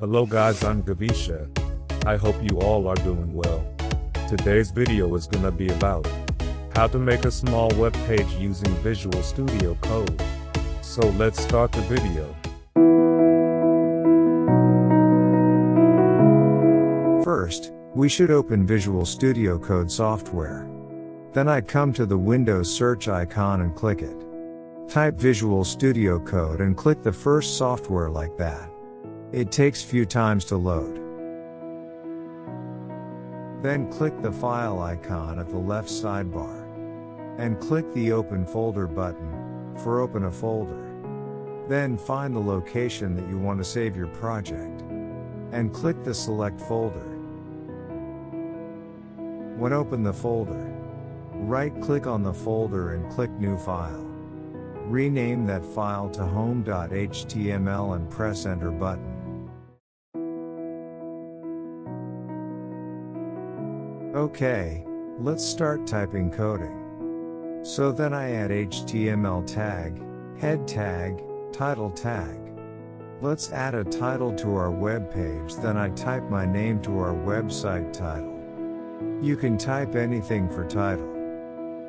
Hello guys, I'm Gavisha. I hope you all are doing well. Today's video is gonna be about how to make a small web page using Visual Studio Code. So let's start the video. First, we should open Visual Studio Code software. Then I come to the Windows search icon and click it. Type Visual Studio Code and click the first software like that. It takes few times to load. Then click the file icon at the left sidebar. And click the Open Folder button for open a folder. Then find the location that you want to save your project. And click the Select Folder. When open the folder, right-click on the folder and click New File. Rename that file to home.html and press Enter button. Okay, let's start typing coding. So then I add HTML tag, head tag, title tag. Let's add a title to our web page, then I type my name to our website title. You can type anything for title.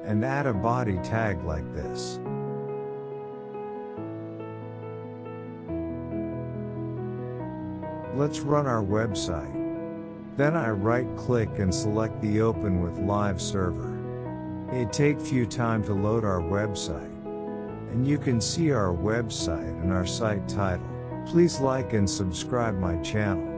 And add a body tag like this. Let's run our website. Then I right-click and select the Open with Live Server. It takes few time to load our website. And you can see our website and our site title. Please like and subscribe my channel.